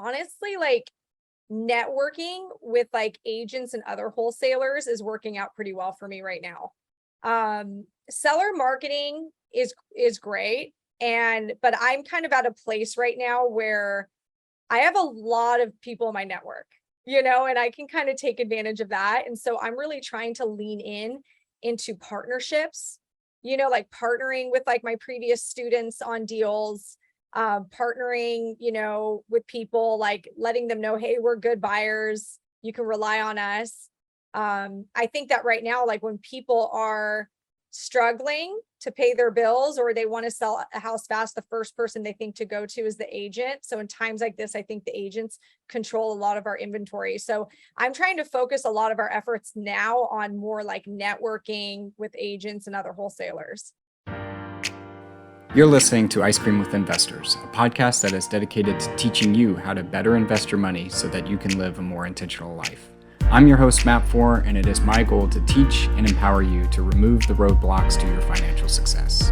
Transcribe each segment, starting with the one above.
honestly, like networking with like agents and other wholesalers is working out pretty well for me right now. Seller marketing is great. But I'm kind of at a place right now where I have a lot of people in my network, and I can kind of take advantage of that. And so I'm really trying to lean into partnerships, like partnering with like my previous students on deals, partnering, with people, like letting them know, hey, we're good buyers. You can rely on us. I think that right now, like when people are struggling to pay their bills or they want to sell a house fast, the first person they think to go to is the agent. So in times like this, I think the agents control a lot of our inventory. So I'm trying to focus a lot of our efforts now on more like networking with agents and other wholesalers. You're listening to Ice Cream with Investors, a podcast that is dedicated to teaching you how to better invest your money so that you can live a more intentional life. I'm your host, Matt Four, and it is my goal to teach and empower you to remove the roadblocks to your financial success.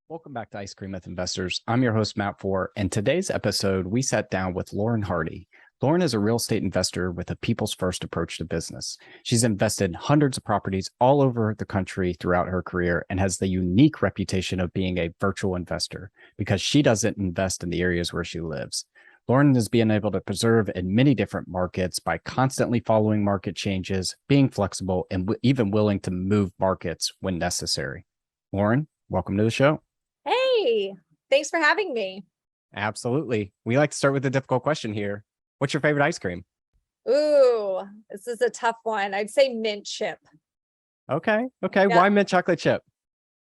Welcome back to Ice Cream with Investors. I'm your host, Matt Four, and today's episode, we sat down with Lauren Hardy. Lauren is a real estate investor with a people's first approach to business. She's invested in hundreds of properties all over the country throughout her career and has the unique reputation of being a virtual investor because she doesn't invest in the areas where she lives. Lauren is being able to preserve in many different markets by constantly following market changes, being flexible, and even willing to move markets when necessary. Lauren, welcome to the show. Hey, thanks for having me. Absolutely. We like to start with a difficult question here. What's your favorite ice cream? Ooh, this is a tough one. I'd say mint chip. Okay. Yeah. Why mint chocolate chip?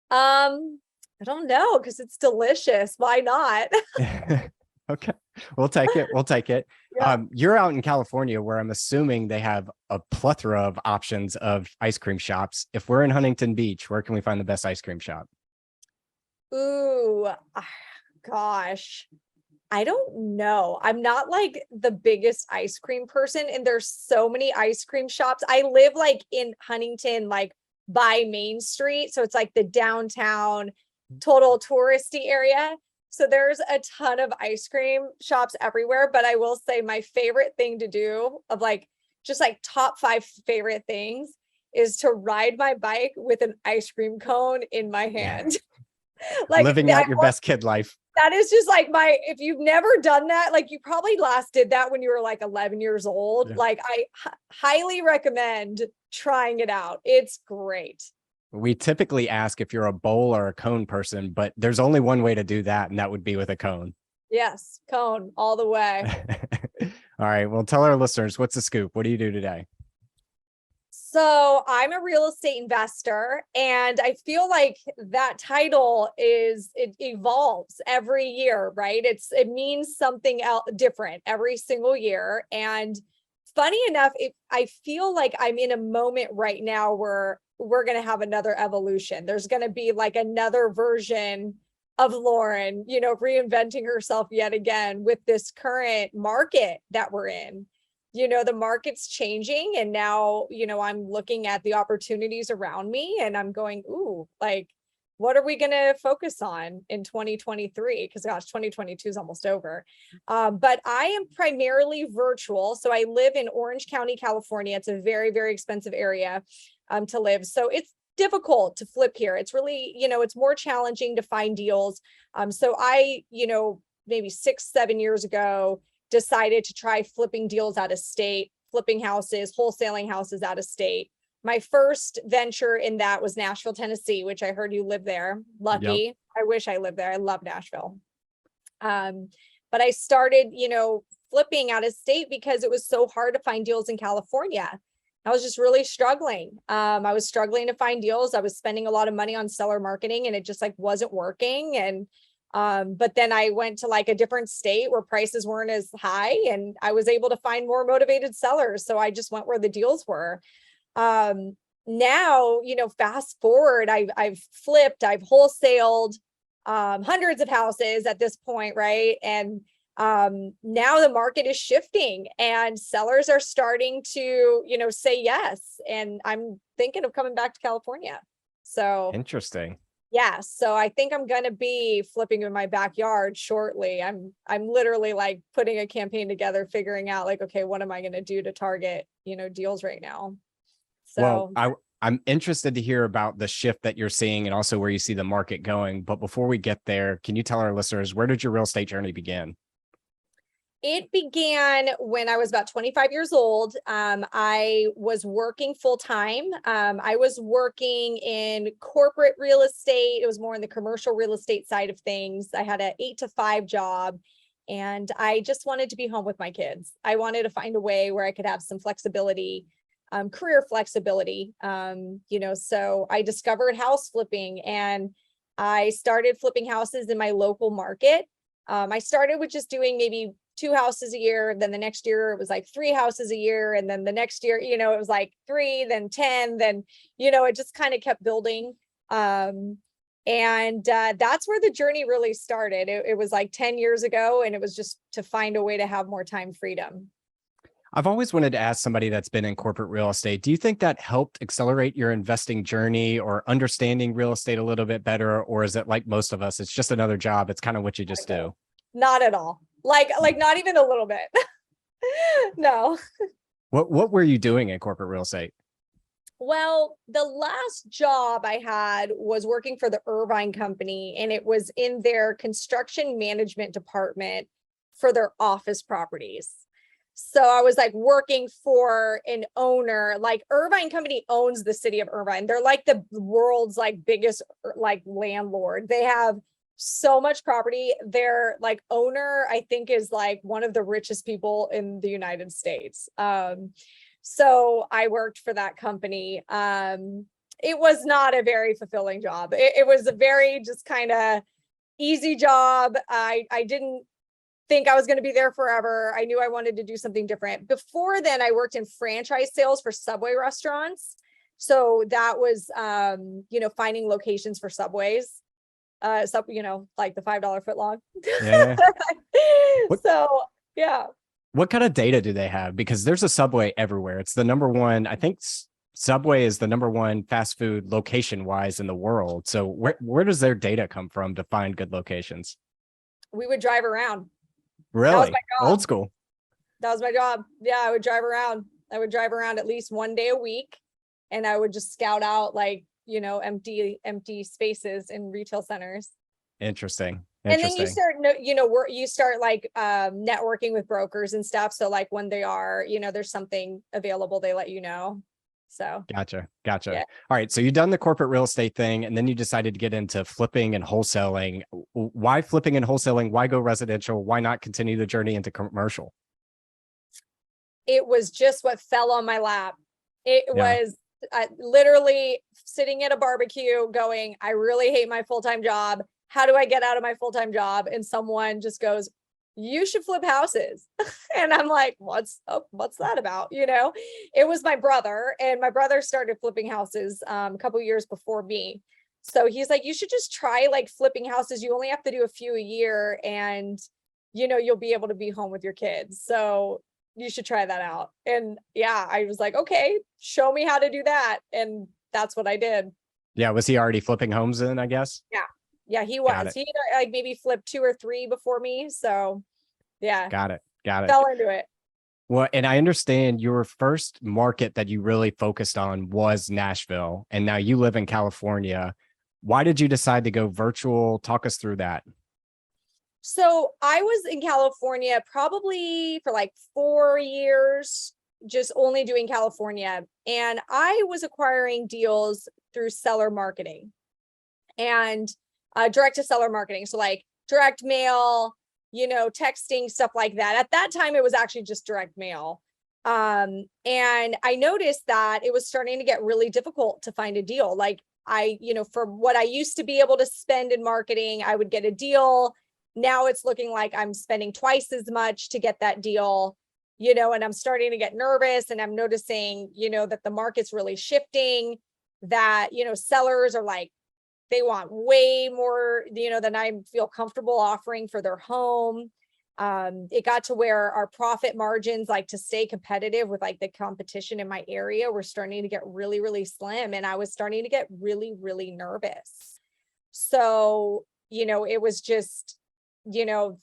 I don't know, because it's delicious. Why not? Okay. We'll take it. Yeah. You're out in California where I'm assuming they have a plethora of options of ice cream shops. If we're in Huntington Beach, where can we find the best ice cream shop? Ooh, gosh. I don't know. I'm not like the biggest ice cream person, and there's so many ice cream shops. I live like in Huntington, like by Main Street. So it's like the downtown total touristy area. So there's a ton of ice cream shops everywhere. But I will say my favorite thing to do of like just like top 5 favorite things is to ride my bike with an ice cream cone in my hand. Like living out your best kid life. That is just like if you've never done that, like you probably last did that when you were like 11 years old. Yeah. Like I highly recommend trying it out. It's great. We typically ask if you're a bowl or a cone person, but there's only one way to do that, and that would be with a cone. Yes, cone all the way. All right. Well, tell our listeners, what's the scoop? What do you do today? So I'm a real estate investor, and I feel like that title it evolves every year, right? It means something else different every single year. And funny enough, I feel like I'm in a moment right now where we're going to have another evolution. There's going to be like another version of Lauren, reinventing herself yet again with this current market that we're in. The market's changing, and now, I'm looking at the opportunities around me and I'm going, ooh, like, what are we going to focus on in 2023? Because gosh, 2022 is almost over. But I am primarily virtual. So I live in Orange County, California. It's a very, very expensive area to live. So it's difficult to flip here. It's really, it's more challenging to find deals. So I, maybe 6-7 years ago, decided to try flipping deals out of state, flipping houses, wholesaling houses out of state. My first venture in that was Nashville, Tennessee, which I heard you live there. Lucky. Yep. I wish I lived there. I love Nashville. But I started, flipping out of state because it was so hard to find deals in California. I was just really struggling. I was struggling to find deals. I was spending a lot of money on seller marketing, and it just like wasn't working. And but then I went to like a different state where prices weren't as high, and I was able to find more motivated sellers. So I just went where the deals were. Now, fast forward, I've flipped, I've wholesaled, hundreds of houses at this point. Right. And, now the market is shifting and sellers are starting to, say yes. And I'm thinking of coming back to California. So interesting. Yeah, so I think I'm gonna be flipping in my backyard shortly. I'm literally like putting a campaign together, figuring out like, okay, what am I gonna do to target, deals right now? Well, So I'm interested to hear about the shift that you're seeing and also where you see the market going. But before we get there, can you tell our listeners, where did your real estate journey begin? it began when I was about 25 years old. I was working full time. I was working in corporate real estate. It was more in the commercial real estate side of things. I had an 8 to 5 job, and I just wanted to be home with my kids. I wanted to find a way where I could have some flexibility, career flexibility. So I discovered house flipping, and I started flipping houses in my local market. I started with just doing maybe 2 houses a year. Then the next year it was like 3 houses a year. And then the next year, it was like three, then 10, then, it just kind of kept building. And that's where the journey really started. It was like 10 years ago, and it was just to find a way to have more time freedom. I've always wanted to ask somebody that's been in corporate real estate, do you think that helped accelerate your investing journey or understanding real estate a little bit better? Or is it like most of us, it's just another job? It's kind of what you just do. Not at all. Like not even a little bit. No. What were you doing in corporate real estate? Well, the last job I had was working for the Irvine Company, and it was in their construction management department for their office properties. So I was like working for an owner, like Irvine Company owns the city of Irvine. They're like the world's like biggest like landlord. They have so much property. Their like owner, I think, is like one of the richest people in the United States. So I worked for that company. It was not a very fulfilling job. It was a very just kind of easy job. I didn't think I was going to be there forever. I knew I wanted to do something different. Before then, I worked in franchise sales for Subway restaurants. So that was, finding locations for Subways. Like the $5 foot long. Yeah. What So yeah. what kind of data do they have? Because there's a Subway everywhere. It's the number one, I think Subway is the number one fast food location wise in the world. So where does their data come from to find good locations? We would drive around. That was my Really? Old job. school. That was my job. Yeah, I would drive around. I would drive around at least one day a week, and I would just scout out like, empty spaces in retail centers. Interesting. And then you Interesting. start, you start like networking with brokers and stuff. So like when they are, there's something available, they let you know. So Gotcha. Gotcha. yeah. All right. So you've done the corporate real estate thing and then you decided to get into flipping and wholesaling. Why flipping and wholesaling? Why go residential? Why not continue the journey into commercial? It was just what fell on my lap. It Yeah. was literally sitting at a barbecue going, I really hate my full-time job. How do I get out of my full-time job? And someone just goes, you should flip houses. And I'm like, what's that about? It was my brother, and my brother started flipping houses a couple years before me. So he's like, you should just try like flipping houses. You only have to do a few a year, and you'll be able to be home with your kids. So you should try that out. And yeah, I was like, okay, show me how to do that. And that's what I did. Yeah. Was he already flipping homes then, I guess? Yeah. Yeah, he Got was. it. He like maybe flipped 2 or 3 before me. So yeah, Got it. Got it. fell into it. Well, and I understand your first market that you really focused on was Nashville, and now you live in California. Why did you decide to go virtual? Talk us through that. So I was in California probably for like 4 years, just only doing California. And I was acquiring deals through seller marketing and direct to seller marketing. So like direct mail, texting, stuff like that. At that time, it was actually just direct mail. And I noticed that it was starting to get really difficult to find a deal. Like for what I used to be able to spend in marketing, I would get a deal. Now it's looking like I'm spending twice as much to get that deal, and I'm starting to get nervous, and I'm noticing, that the market's really shifting, that, sellers are like, they want way more, than I feel comfortable offering for their home. It got to where our profit margins, like to stay competitive with like the competition in my area, were starting to get really, really slim. And I was starting to get really, really nervous. So, it was just,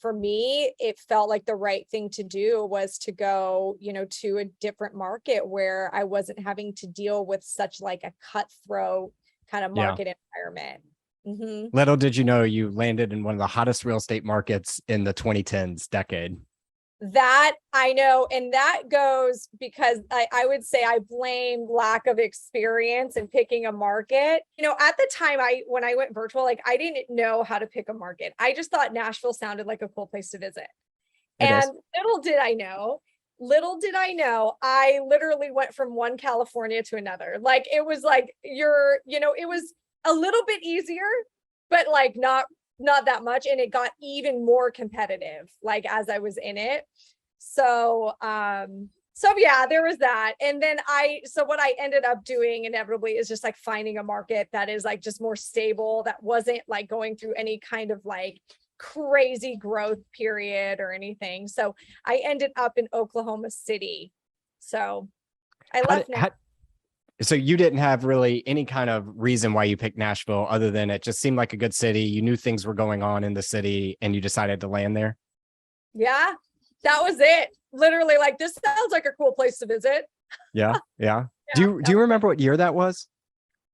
for me, it felt like the right thing to do was to go, to a different market where I wasn't having to deal with such like a cutthroat kind of Yeah. market environment. Mhm. Little did you know you landed in one of the hottest real estate markets in the 2010s decade. That I know, and that goes because I would say I blame lack of experience in picking a market. At the time when I went virtual, like I didn't know how to pick a market. I just thought Nashville sounded like a cool place to visit. It And is. little did I know, I literally went from one California to another. Like it was like it was a little bit easier, but like not that much. And it got even more competitive, like as I was in it. So yeah, there was that. And then so what I ended up doing inevitably is just like finding a market that is like just more stable, that wasn't like going through any kind of like crazy growth period or anything. So I ended up in Oklahoma City. So I left now. So you didn't have really any kind of reason why you picked Nashville other than it just seemed like a good city. You knew things were going on in the city and you decided to land there. Yeah, that was it. Literally, like this sounds like a cool place to visit. Yeah. Yeah. Yeah, Do you remember what year that was?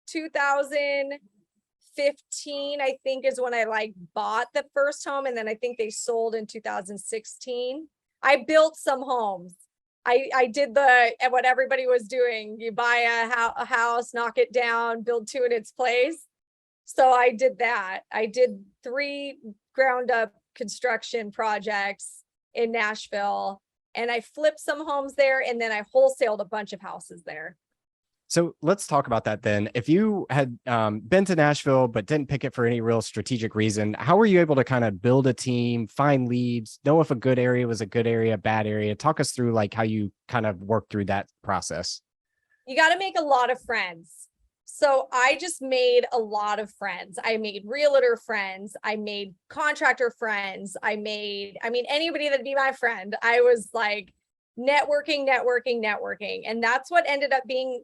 2015, I think, is when I like bought the first home, and then I think they sold in 2016. I built some homes. I did what everybody was doing. You buy a house, knock it down, build two in its place. So I did that. I did 3 ground up construction projects in Nashville, and I flipped some homes there, and then I wholesaled a bunch of houses there. So let's talk about that then. If you had been to Nashville but didn't pick it for any real strategic reason, how were you able to kind of build a team, find leads, know if a good area was a good area, bad area? Talk us through like how you kind of worked through that process. You got to make a lot of friends. So I just made a lot of friends. I made realtor friends. I made contractor friends. I mean, anybody that'd be my friend. I was like networking. And that's what ended up being,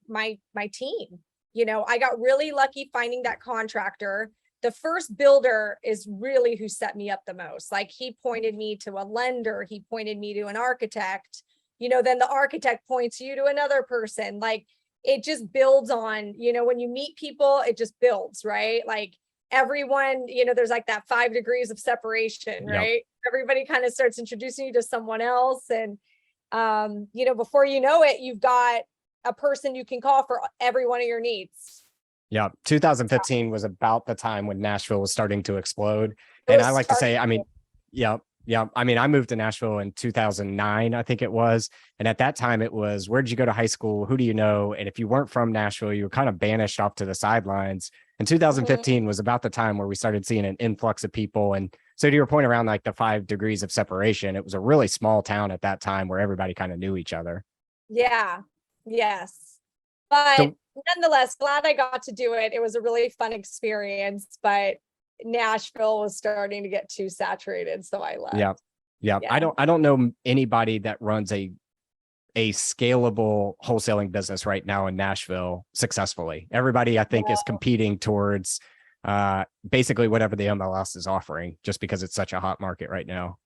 my team. I got really lucky finding that contractor. The first builder is really who set me up the most. Like he pointed me to a lender. He pointed me to an architect. Then the architect points you to another person. Like it just builds on, when you meet people, it just builds, right? Like everyone, there's like that 5 degrees of separation, Yep. right? Everybody kind of starts introducing you to someone else. And, before you know it, you've got a person you can call for every one of your needs. Yeah. 2015 was about the time when Nashville was starting to explode. It And was I like to say, starting I mean, yeah, yeah. I mean, I moved to Nashville in 2009, I think it was. And at that time, it was, where'd you go to high school? Who do you know? And if you weren't from Nashville, you were kind of banished off to the sidelines. And Mhm. 2015 was about the time where we started seeing an influx of people. And so to your point around like the 5 degrees of separation, it was a really small town at that time where everybody kind of knew each other. Yeah. Yes. But So nonetheless, glad I got to do it. It was a really fun experience, but Nashville was starting to get too saturated, so I left. yeah, yeah. Yeah. I don't know anybody that runs a scalable wholesaling business right now in Nashville successfully. Everybody, I think, is competing towards basically whatever the MLS is offering, just because it's such a hot market right now.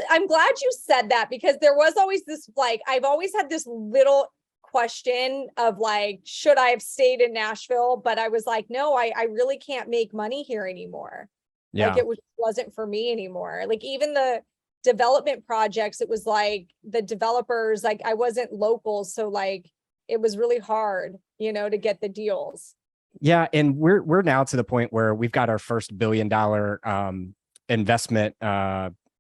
I'm glad you said that, because there was always this, like, I've always had this little question of like, should I have stayed in Nashville? But I was like, no, I really can't make money here anymore. Like Yeah. wasn't for me anymore. Like even the development projects, it was like the developers, like I wasn't local. So like it was really hard, to get the deals. Yeah, and we're now to the point where we've got our first $1 billion investment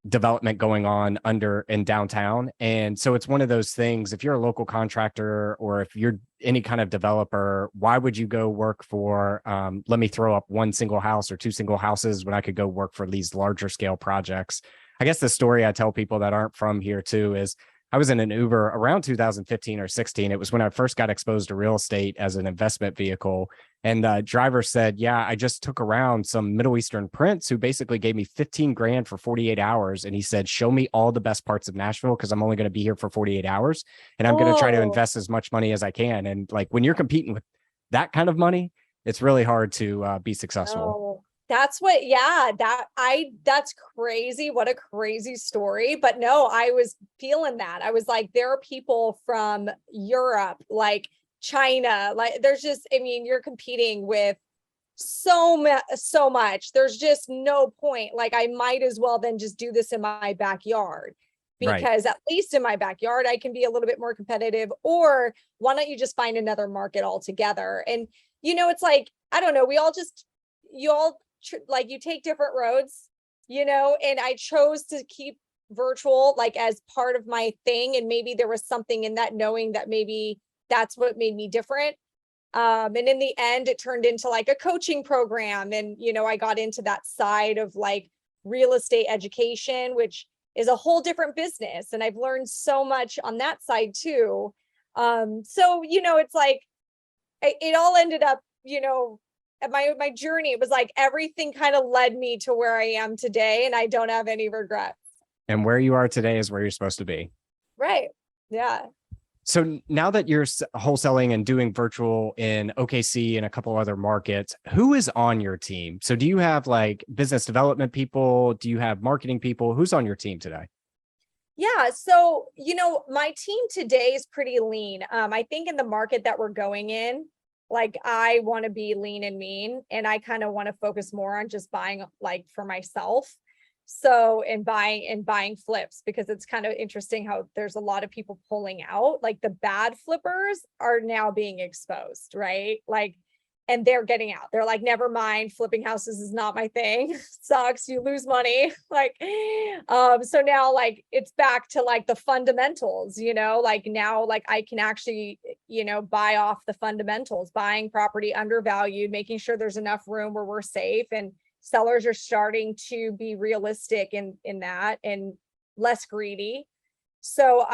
development going on under in downtown. And so it's one of those things, if you're a local contractor or if you're any kind of developer, why would you go work for let me throw up 1 single house or 2 single houses when I could go work for these larger scale projects? I guess the story I tell people that aren't from here too is I was in an Uber around 2015 or 16. It was when I first got exposed to real estate as an investment vehicle. And the driver said, yeah, I just took around some Middle Eastern prince who basically gave me 15 grand for 48 hours. And he said, show me all the best parts of Nashville, because I'm only going to be here for 48 hours. And I'm going to try to Oh, invest as much money as I can. And like when you're competing with that kind of money, it's really hard to be successful. Oh, that's what, yeah, that's crazy. What a crazy story. But no, I was feeling that. I was like, there are people from Europe, like China, like there's just, I mean, you're competing with so much. There's just no point. Like, I might as well then just do this in my backyard, Right. because at least in my backyard, I can be a little bit more competitive. Or why don't you just find another market altogether? And, it's like, I don't know, you all like, you take different roads, and I chose to keep virtual like as part of my thing. And maybe there was something in that, knowing that maybe that's what made me different. And in the end, it turned into like a coaching program. And, I got into that side of like real estate education, which is a whole different business. And I've learned so much on that side too. So, it's like, it all ended up, at my journey, it was like everything kind of led me to where I am today. And I don't have any regrets. And where you are today is where you're supposed to be. Right. Yeah. So now that you're wholesaling and doing virtual in OKC and a couple other markets, who is on your team? So do you have like business development people? Do you have marketing people? Who's on your team today? Yeah. So, my team today is pretty lean. I think in the market that we're going in, like, I want to be lean and mean, and I kind of want to focus more on just buying like for myself. So, and buying flips, because it's kind of interesting how there's a lot of people pulling out, like the bad flippers are now being exposed, right? Like, and they're getting out. They're like, never mind, flipping houses is not my thing. Sucks, you lose money. Like, so now like it's back to like the fundamentals, like now, like I can actually, buy off the fundamentals, buying property undervalued, making sure there's enough room where we're safe, and sellers are starting to be realistic in that and less greedy. So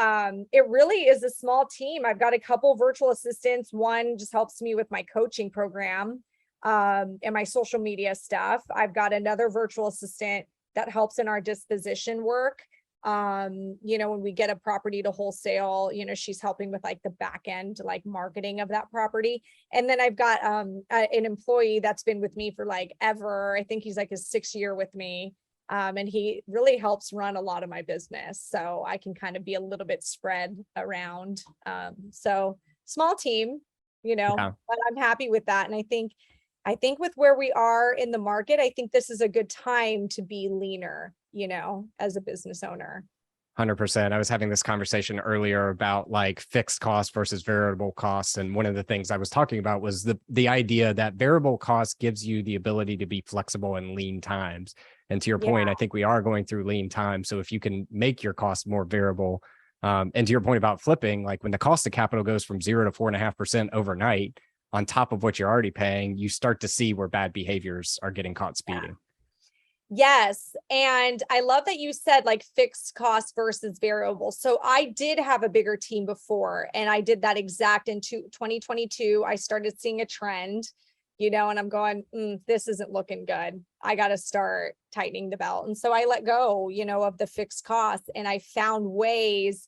it really is a small team. I've got a couple virtual assistants. One just helps me with my coaching program and my social media stuff. I've got another virtual assistant that helps in our disposition work. When we get a property to wholesale, she's helping with like the back end, like marketing of that property. And then I've got an employee that's been with me for like ever. I think he's like his 6th year with me. And he really helps run a lot of my business. So I can kind of be a little bit spread around. So small team, Yeah. but I'm happy with that. And I think with where we are in the market, I think this is a good time to be leaner, as a business owner. 100%. I was having this conversation earlier about like fixed cost versus variable costs. And one of the things I was talking about was the idea that variable cost gives you the ability to be flexible in lean times. And to your point, Yeah. I think we are going through lean times. So if you can make your costs more variable, and to your point about flipping, like when the cost of capital goes from 0 to 4.5% overnight, on top of what you're already paying, you start to see where bad behaviors are getting caught speeding. Yes. And I love that you said like fixed cost versus variable. So I did have a bigger team before, and I did that exact in 2022. I started seeing a trend, and I'm going, this isn't looking good. I got to start tightening the belt. And so I let go, of the fixed costs, and I found ways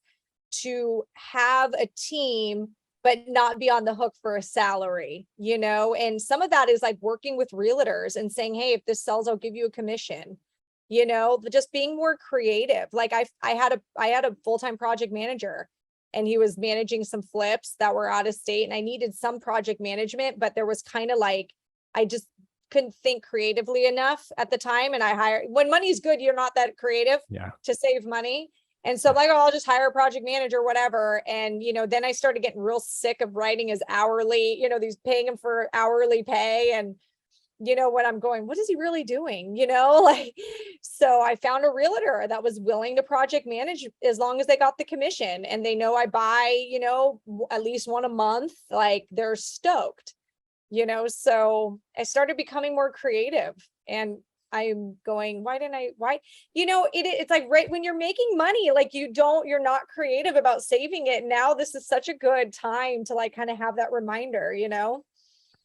to have a team but not be on the hook for a salary, and some of that is like working with realtors and saying, hey, if this sells, I'll give you a commission, just being more creative. Like I had a full-time project manager, and he was managing some flips that were out of state, and I needed some project management, but there was kind of like, I just couldn't think creatively enough at the time. And I hired, when money's good, you're not that creative to save money. And so I'm like, oh, I'll just hire a project manager, whatever. And, then I started getting real sick of writing his hourly, these paying him for hourly pay. And, what I'm going, what is he really doing? Like, so I found a realtor that was willing to project manage as long as they got the commission, and they know I buy, at least one a month. Like, they're stoked, so I started becoming more creative. And I'm going, it's like right when you're making money, like you're not creative about saving it. Now this is such a good time to like kind of have that reminder,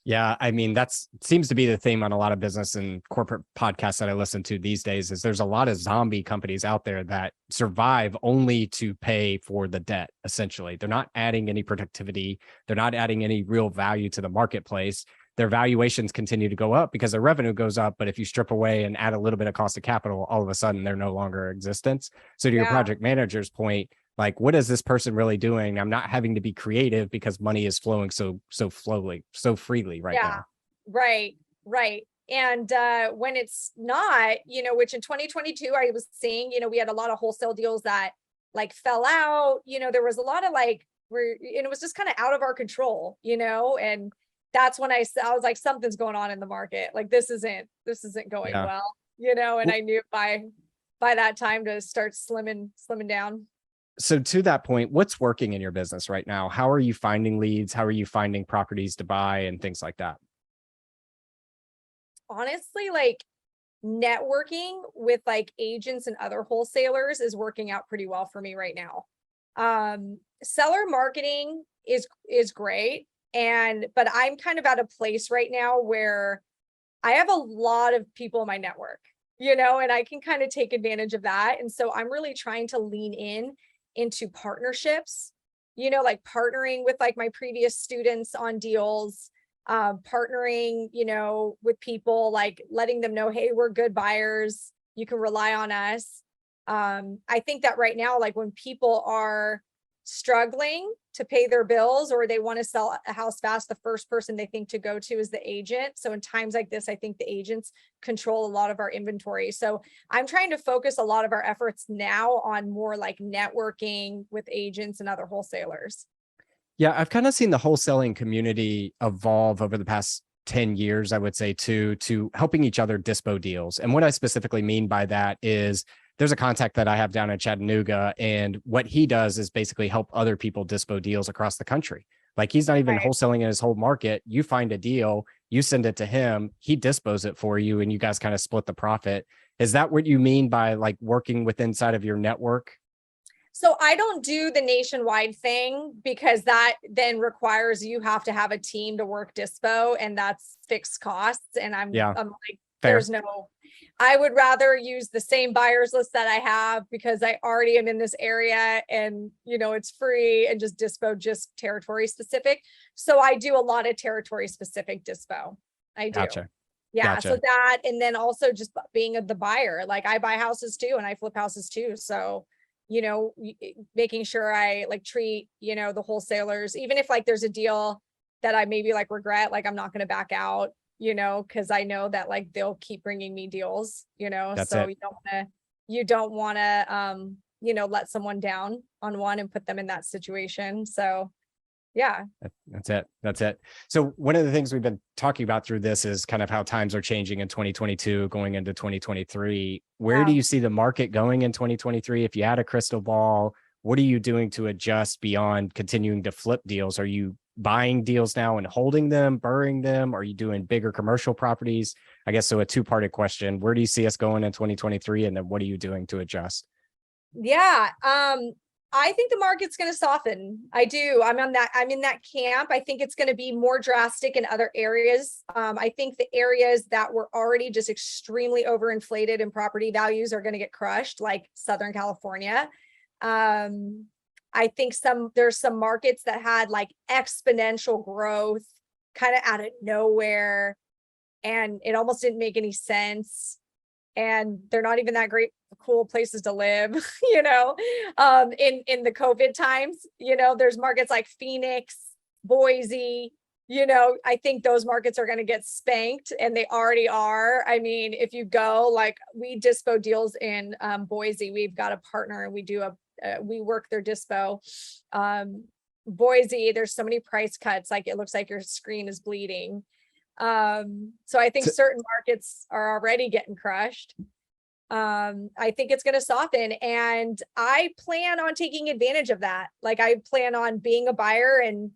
Yeah, I mean, that's seems to be the theme on a lot of business and corporate podcasts that I listen to these days. Is there's a lot of zombie companies out there that survive only to pay for the debt. Essentially, they're not adding any productivity. They're not adding any real value to the marketplace. their valuations continue to go up because their revenue goes up. But if you strip away and add a little bit of cost of capital, all of a sudden they're no longer in existence. So to your Yeah. project manager's point, like, what is this person really doing? I'm not having to be creative because money is flowing so freely right Yeah. now. Right. Right. And when it's not, which in 2022, I was seeing, we had a lot of wholesale deals that like fell out, there was a lot of like, and it was just kind of out of our control, and that's when I was like, something's going on in the market. Like this isn't going Yeah. well, and I knew by that time to start slimming down. So to that point, what's working in your business right now? How are you finding leads? How are you finding properties to buy and things like that? Honestly, like networking with like agents and other wholesalers is working out pretty well for me right now. Seller marketing is great, but I'm kind of at a place right now where I have a lot of people in my network, and I can kind of take advantage of that. And so I'm really trying to lean into partnerships, like partnering with like my previous students on deals, partnering, with people, like letting them know, hey, we're good buyers. You can rely on us. I think that right now, like when people are struggling to pay their bills or they want to sell a house fast, the first person they think to go to is the agent. So in times like this, I think the agents control a lot of our inventory. So I'm trying to focus a lot of our efforts now on more like networking with agents and other wholesalers. Yeah, I've kind of seen the wholesaling community evolve over the past 10 years, I would say, to helping each other dispo deals. And what I specifically mean by that is there's a contact that I have down in Chattanooga, and what he does is basically help other people dispo deals across the country. Like he's not even Right. wholesaling in his whole market. You find a deal, you send it to him, he dispos it for you, and you guys kind of split the profit. Is that what you mean by like working with inside of your network? So I don't do the nationwide thing because that then requires you have to have a team to work dispo, and that's fixed costs. And Yeah, I'm like, fair. I would rather use the same buyers list that I have because I already am in this area and, it's free, and just dispo just territory specific. So I do a lot of territory specific dispo. I do. Gotcha. Yeah. So Gotcha. that, and then also just being the buyer, like I buy houses too, and I flip houses too. So, making sure I like treat, the wholesalers, even if like there's a deal that I maybe like regret, like I'm not going to back out, cause I know that like they'll keep bringing me deals, That's so it. you don't want to, let someone down on one and put them in that situation. So yeah. That's it. That's it. So one of the things we've been talking about through this is kind of how times are changing in 2022 going into 2023. Where do Yeah. you see the market going in 2023? If you had a crystal ball, what are you doing to adjust beyond continuing to flip deals? Are you buying deals now and holding them, burying them? Are you doing bigger commercial properties? I guess so a two-parted question. Where do you see us going in 2023? And then what are you doing to adjust? Yeah. I think the market's going to soften. I do. I'm in that camp. I think it's going to be more drastic in other areas. I think the areas that were already just extremely overinflated in property values are going to get crushed, like Southern California. I think there's some markets that had like exponential growth kind of out of nowhere, and it almost didn't make any sense, and they're not even that great cool places to live. In the COVID times, there's markets like Phoenix, Boise. I think those markets are going to get spanked, and they already are. I mean, if you go, like, we dispo deals in Boise. We've got a partner, and we work their dispo. Boise, there's so many price cuts, like it looks like your screen is bleeding. So I think So, certain markets are already getting crushed. I think it's going to soften, and I plan on taking advantage of that. Like I plan on being a buyer, and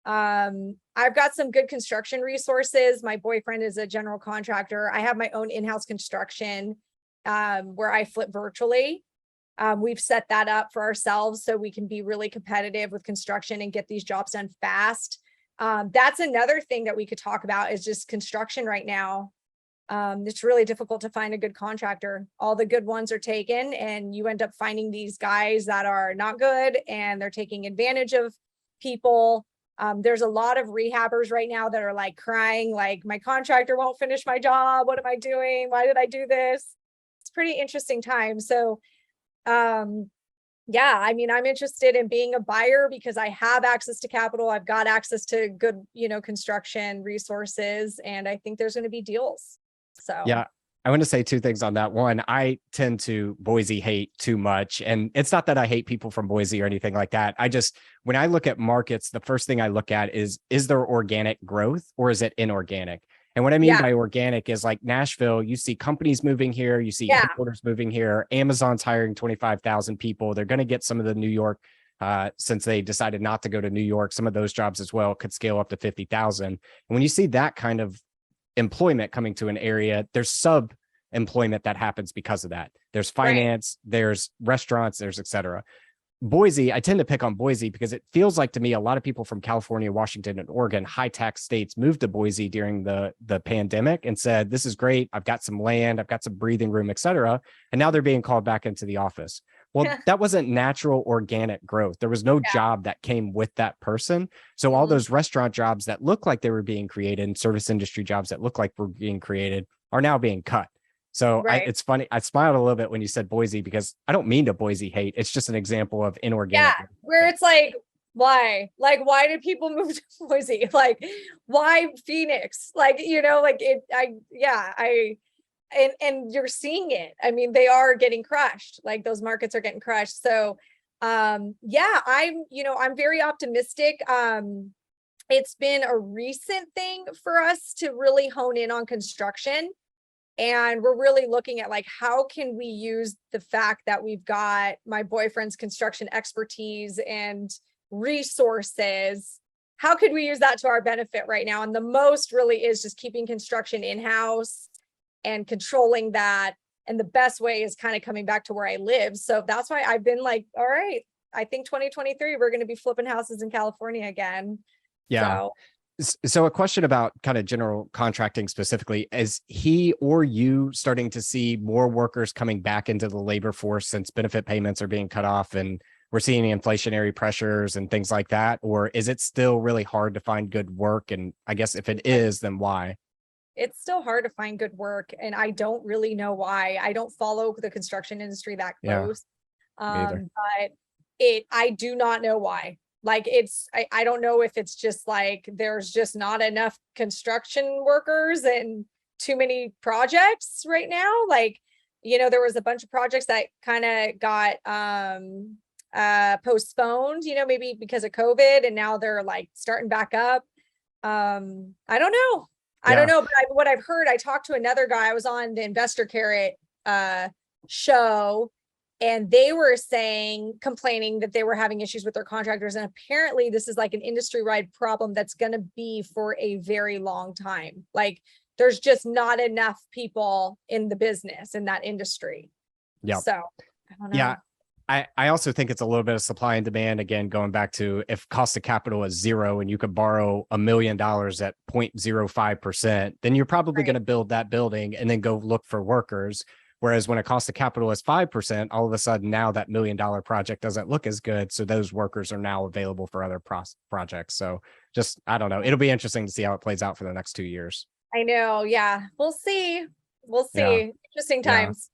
I've got some good construction resources. My boyfriend is a general contractor. I have my own in-house construction, where I flip virtually. We've set that up for ourselves so we can be really competitive with construction and get these jobs done fast. That's another thing that we could talk about, is just construction right now. It's really difficult to find a good contractor. All the good ones are taken, and you end up finding these guys that are not good, and they're taking advantage of people. There's a lot of rehabbers right now that are like crying, like my contractor won't finish my job. What am I doing? Why did I do this? It's pretty interesting time. So, yeah, I mean, I'm interested in being a buyer because I have access to capital. I've got access to good, construction resources, and I think there's going to be deals. So, Yeah. I want to say two things on that. One, I tend to Boise hate too much. And it's not that I hate people from Boise or anything like that. When I look at markets, the first thing I look at is there organic growth or is it inorganic? And what I mean yeah, by organic is like Nashville, you see companies moving here, you see yeah, headquarters moving here. Amazon's hiring 25,000 people. They're going to get some of the New York, since they decided not to go to New York, some of those jobs as well could scale up to 50,000. And when you see that kind of employment coming to an area, there's sub employment that happens because of that. There's right. finance, there's restaurants, there's et cetera. Boise, I tend to pick on Boise because it feels like to me a lot of people from California, Washington, and Oregon, high tax states, moved to Boise during the pandemic and said, "This is great. I've got some land, I've got some breathing room, et cetera." And now they're being called back into the office. Well, that wasn't natural organic growth. There was no Yeah. job that came with that person. So all Mhm. those restaurant jobs that look like they were being created and service industry jobs that look like were being created are now being cut. So Right. it's funny. I smiled a little bit when you said Boise because I don't mean to Boise hate. It's just an example of Yeah, inorganic. where it's like, why? Like, why did people move to Boise? Like, why Phoenix? Like, like and you're seeing it. I mean, they are getting crushed. Like those markets are getting crushed. So, yeah, I'm very optimistic. It's been a recent thing for us to really hone in on construction. And we're really looking at like, how can we use the fact that we've got my boyfriend's construction expertise and resources? How could we use that to our benefit right now? And the most really is just keeping construction in-house and controlling that. And the best way is kind of coming back to where I live. So that's why I've been like, all right, I think 2023, we're going to be flipping houses in California again. Yeah. So So a question about kind of general contracting specifically, is he or you starting to see more workers coming back into the labor force since benefit payments are being cut off and we're seeing inflationary pressures and things like that? Or is it still really hard to find good work? And I guess if it is, then why? it's still hard to find good work, and I don't really know why. I don't follow the construction industry that Yeah, close. me either. But I do not know why. Like I don't know if it's just like there's just not enough construction workers and too many projects right now. Like, there was a bunch of projects that kind of got postponed, maybe because of COVID, and now they're like starting back up. I don't know. I don't Yeah. know, but what I've heard, I talked to another guy. I was on the Investor Carrot show, and they were complaining that they were having issues with their contractors. And apparently this is like an industry-wide problem that's going to be for a very long time. Like there's just not enough people in the business in that industry. Yeah. So I don't know. Yeah. I also think it's a little bit of supply and demand. Again, going back to if cost of capital is zero and you could borrow $1 million at 0.05%, then you're probably going Right. to build that building and then go look for workers. Whereas when a cost of capital is 5%, all of a sudden now that $1 million project doesn't look as good. So those workers are now available for other projects. So just, I don't know. It'll be interesting to see how it plays out for the next 2 years. I know. Yeah. We'll see. We'll Yeah. see. Interesting Yeah. times.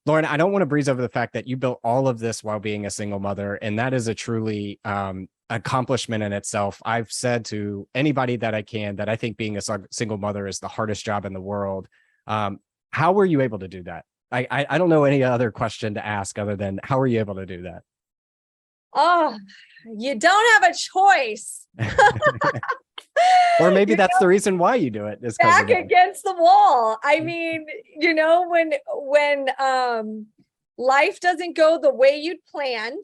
Lauren, I don't want to breeze over the fact that you built all of this while being a single mother, and that is a truly accomplishment in itself. I've said to anybody that I can that I think being a single mother is the hardest job in the world. How were you able to do that? I don't know any other question to ask other than how are you able to do that? Oh, you don't have a choice. Or maybe You're that's the reason why you do it is because of back that. against the wall. I mean, when life doesn't go the way you'd planned,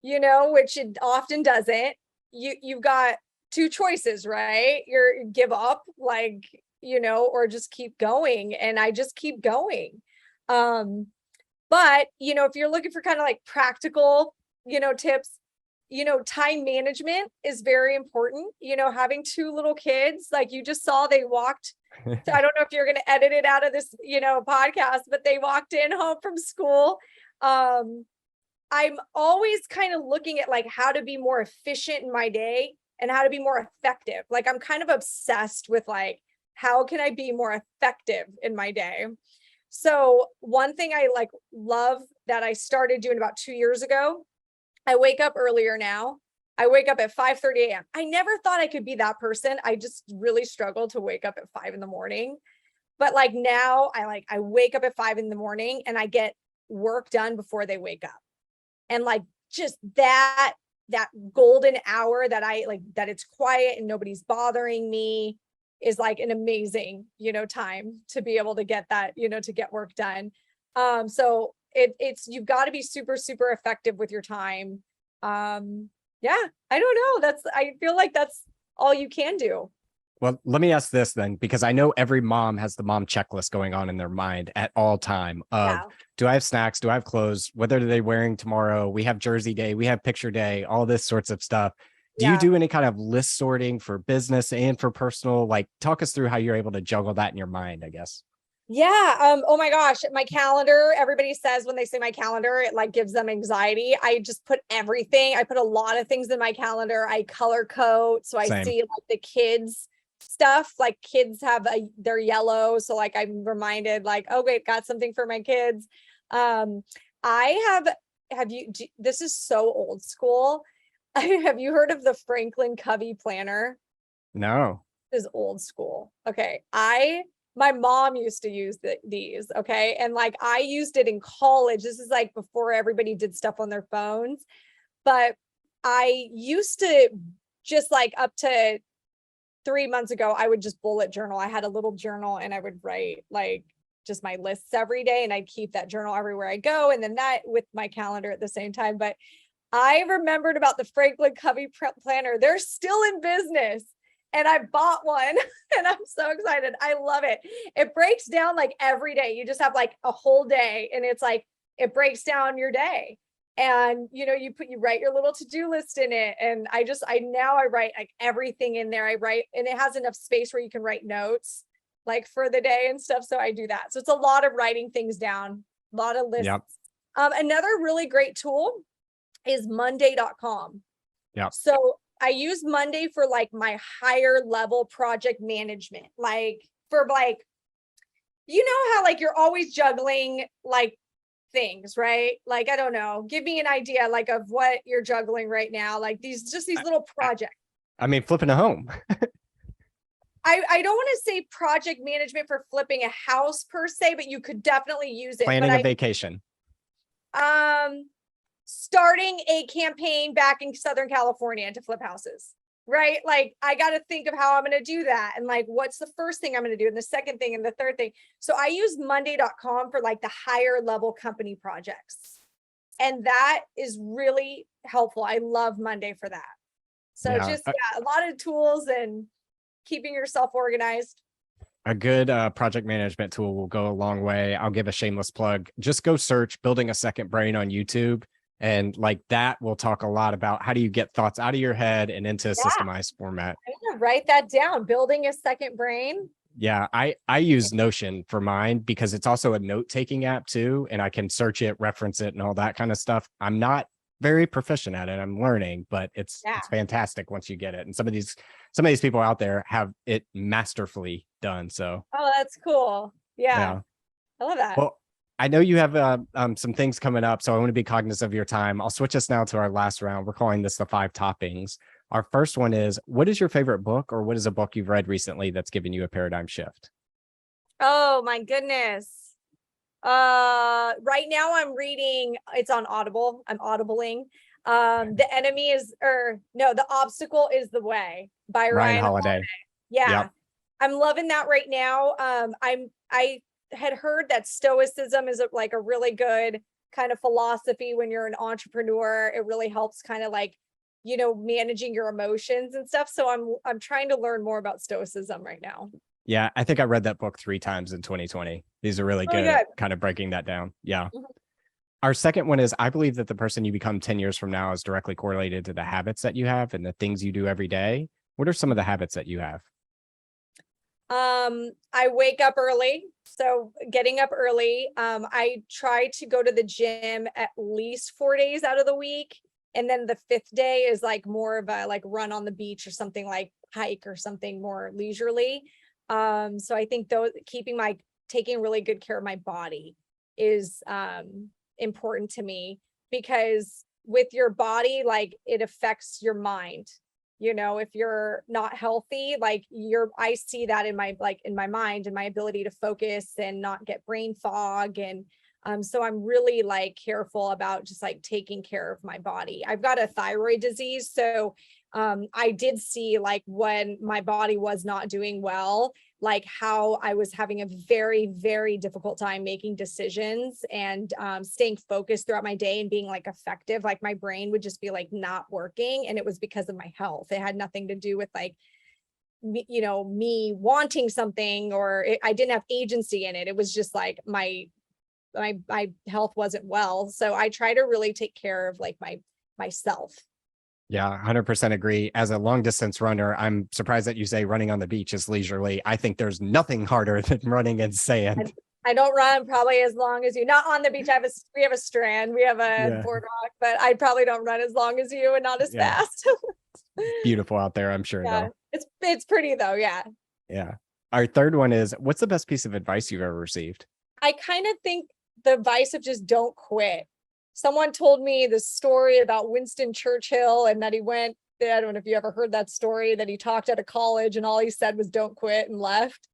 which it often doesn't, you've got two choices, right? You're give up, like, or just keep going. And I just keep going. But if you're looking for kind of like practical, tips, time management is very important. Having two little kids, like you just saw, they walked. So I don't know if you're going to edit it out of this, podcast, but they walked in home from school. I'm always kind of looking at like how to be more efficient in my day. and how to be more effective. Like I'm kind of obsessed with like, how can I be more effective in my day? So one thing I like love that I started doing about 2 years ago, I wake up earlier now. I wake up at 5:30 a.m. I never thought I could be that person. I just really struggle to wake up at 5 in the morning. But like now I wake up at 5 in the morning and I get work done before they wake up. And like just that golden hour that I like, that it's quiet and nobody's bothering me, is like an amazing, time to be able to get that, to get work done. So it's you've got to be super, super effective with your time. Yeah, I don't know. I feel like that's all you can do. Well, let me ask this then, because I know every mom has the mom checklist going on in their mind at all time of, Yeah. do I have snacks? Do I have clothes? What are they wearing tomorrow? We have Jersey Day. We have picture day, all this sorts of stuff. Do you Yeah. do any kind of list sorting for business and for personal? Like, talk us through how you're able to juggle that in your mind, I guess. Yeah. Oh my gosh. My calendar, everybody says when they say my calendar, it like gives them anxiety. I just put everything. I put a lot of things in my calendar. I color code. So I Same. see like the kids stuff, like kids have they're yellow. So like I'm reminded like, oh wait, got something for my kids. Um, I this is so old school. Have you heard of the Franklin Covey planner? No. Is old school. Okay. My mom used to use these. Okay. And like I used it in college. This is like before everybody did stuff on their phones. But I used to just like up to 3 months ago, I would just bullet journal. I had a little journal and I would write like just my lists every day. And I'd keep that journal everywhere I go. And then that with my calendar at the same time. But I remembered about the Franklin Covey planner. They're still in business. And I bought one and I'm so excited. I love it. It breaks down like every day. You just have like a whole day and it's like, it breaks down your day. And you write your little to-do list in it. And I write like everything in there. I write, and it has enough space where you can write notes like for the day and stuff. So I do that. So it's a lot of writing things down, a lot of lists. Yep. Another really great tool is Monday.com. Yep. So I use Monday for like my higher level project management, like for like, how like you're always juggling like things, right? Like, I don't know, give me an idea like of what you're juggling right now. Like these little I, projects. I mean, flipping a home. I don't want to say project management for flipping a house per se, but you could definitely use it. Planning a vacation. Starting a campaign back in Southern California to flip houses, right? Like I got to think of how I'm going to do that. And like, what's the first thing I'm going to do? And the second thing and the third thing. So I use Monday.com for like the higher level company projects. And that is really helpful. I love Monday for that. So Yeah. a lot of tools and keeping yourself organized. A good project management tool will go a long way. I'll give a shameless plug. Just go search building a second brain on YouTube. And like that will talk a lot about how do you get thoughts out of your head and into a systemized format. I'm gonna write that down. Building a second brain. Yeah, I use Notion for mine because it's also a note-taking app too, and I can search it, reference it, and all that kind of stuff. I'm not very proficient at it. I'm learning, but it's fantastic once you get it. And some of these people out there have it masterfully done. So Oh, that's cool. Yeah. I love that. Well, I know you have some things coming up, so I want to be cognizant of your time. I'll switch us now to our last round. We're calling this the 5 toppings. Our first one is, what is your favorite book, or what is a book you've read recently that's given you a paradigm shift? Oh my goodness. Right now I'm reading, it's on Audible. I'm audibling. The Obstacle is the Way by Ryan Ryan Holiday. Yeah. Yep. I'm loving that right now. I had heard that stoicism is like a really good kind of philosophy when you're an entrepreneur. It really helps kind of like, managing your emotions and stuff. So I'm trying to learn more about stoicism right now. Yeah, I think I read that book 3 times in 2020. These are really good at kind of breaking that down. Yeah. Mhm. Our second one is, I believe that the person you become 10 years from now is directly correlated to the habits that you have and the things you do every day. What are some of the habits that you have? I wake up early. So getting up early. I try to go to the gym at least 4 days out of the week. And then the fifth day is like more of a like run on the beach or something, like hike or something more leisurely. So I think those taking really good care of my body is important to me, because with your body, like it affects your mind. If you're not healthy, like I see that in my mind and my ability to focus and not get brain fog. And so I'm really like careful about just like taking care of my body. I've got a thyroid disease. So I did see like when my body was not doing well, like how I was having a very, very difficult time making decisions and staying focused throughout my day and being like effective. Like my brain would just be like not working. And it was because of my health. It had nothing to do with like, me wanting something, or I didn't have agency in it. It was just like my health wasn't well. So I try to really take care of like myself. Yeah, 100% agree. As a long distance runner, I'm surprised that you say running on the beach is leisurely. I think there's nothing harder than running in sand. I don't run probably as long as you. Not on the beach. We have a strand. We have a Yeah. boardwalk, but I probably don't run as long as you and not as Yeah. fast. Beautiful out there, I'm sure, Yeah, though. it's pretty though. Yeah. Yeah. Our third one is, what's the best piece of advice you've ever received? I kind of think the advice of just don't quit. Someone told me this story about Winston Churchill and that he went, I don't know if you ever heard that story, that he talked at a college and all he said was don't quit and left.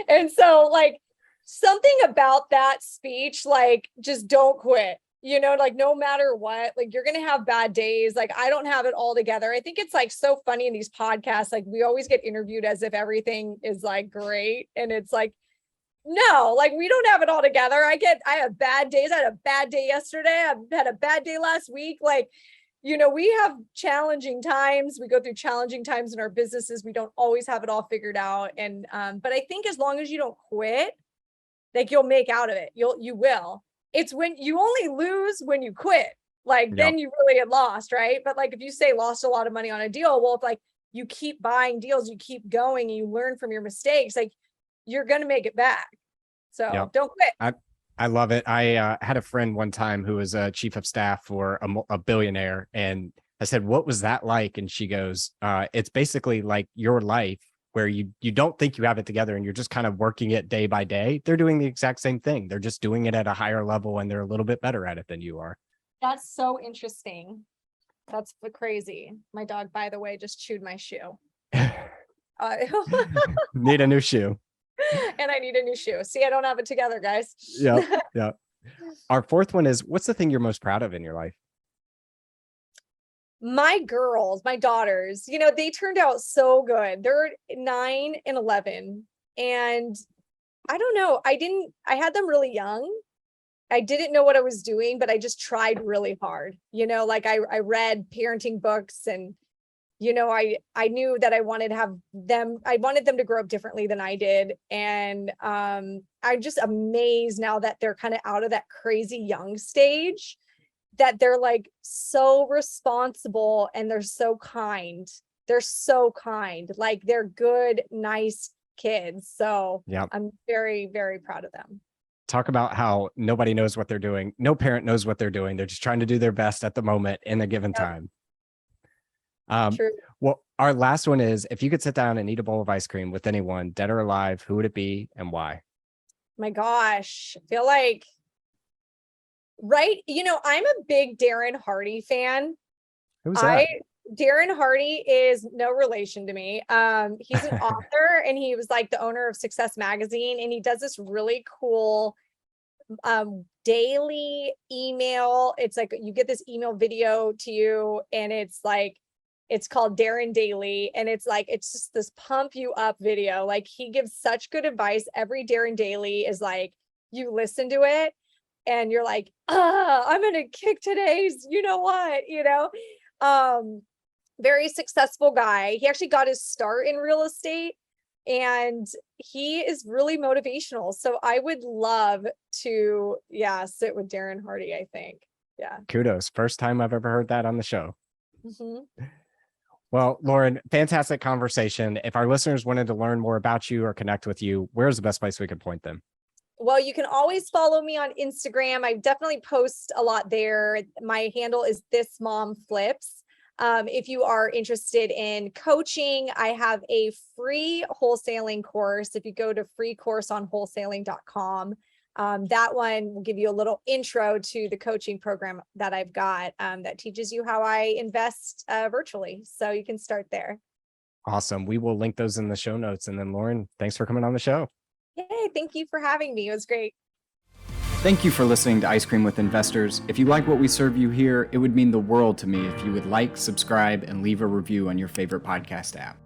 And so like something about that speech, like just don't quit, like no matter what, like you're going to have bad days. Like I don't have it all together. I think it's like so funny in these podcasts, like we always get interviewed as if everything is like great. And it's like, no, like we don't have it all together. I have bad days. I had a bad day yesterday. I've had a bad day last week. Like, we have challenging times. We go through challenging times in our businesses. We don't always have it all figured out. And, but I think as long as you don't quit, like you'll make out of it. You will. It's when you only lose when you quit, like then you really get lost. Right. But like, if you say lost a lot of money on a deal, well, if like you keep buying deals, you keep going and you learn from your mistakes, like you're going to make it back. So don't quit. I love it. I had a friend one time who was a chief of staff for a billionaire. And I said, what was that like? And she goes, it's basically like your life where you don't think you have it together and you're just kind of working it day by day. They're doing the exact same thing. They're just doing it at a higher level and they're a little bit better at it than you are. That's so interesting. That's crazy. My dog, by the way, just chewed my shoe. Need a new shoe. And I need a new shoe. See, I don't have it together, guys. Yeah. Our fourth one is, what's the thing you're most proud of in your life? My girls, my daughters, they turned out so good. They're 9 and 11. And I don't know. I had them really young. I didn't know what I was doing, but I just tried really hard. Like I read parenting books and I knew that I wanted them to grow up differently than I did. And I'm just amazed now that they're kind of out of that crazy young stage, that they're like so responsible and they're so kind. They're so kind. Like they're good, nice kids. So I'm very, very proud of them. Talk about how nobody knows what they're doing. No parent knows what they're doing. They're just trying to do their best at the moment in a given time. True. Well, our last one is, if you could sit down and eat a bowl of ice cream with anyone, dead or alive, who would it be and why? My gosh, I feel like, right. I'm a big Darren Hardy fan. Who's that? Darren Hardy is no relation to me. He's an author and he was like the owner of Success Magazine. And he does this really cool daily email. It's like you get this email video to you and it's called Darren Daily. And it's just this pump you up video. Like he gives such good advice. Every Darren Daily is like, you listen to it and you're like, I'm going to kick today's, very successful guy. He actually got his start in real estate and he is really motivational. So I would love to, sit with Darren Hardy, I think. Yeah. Kudos. First time I've ever heard that on the show. Mm-hmm. Well, Lauren, fantastic conversation. If our listeners wanted to learn more about you or connect with you, where's the best place we could point them? Well, you can always follow me on Instagram. I definitely post a lot there. My handle is This Mom Flips. If you are interested in coaching, I have a free wholesaling course. If you go to freecourseonwholesaling.com, that one will give you a little intro to the coaching program that I've got that teaches you how I invest virtually. So you can start there. Awesome. We will link those in the show notes. And then Lauren, thanks for coming on the show. Yay, thank you for having me. It was great. Thank you for listening to Ice Cream with Investors. If you like what we serve you here, it would mean the world to me if you would like, subscribe, and leave a review on your favorite podcast app.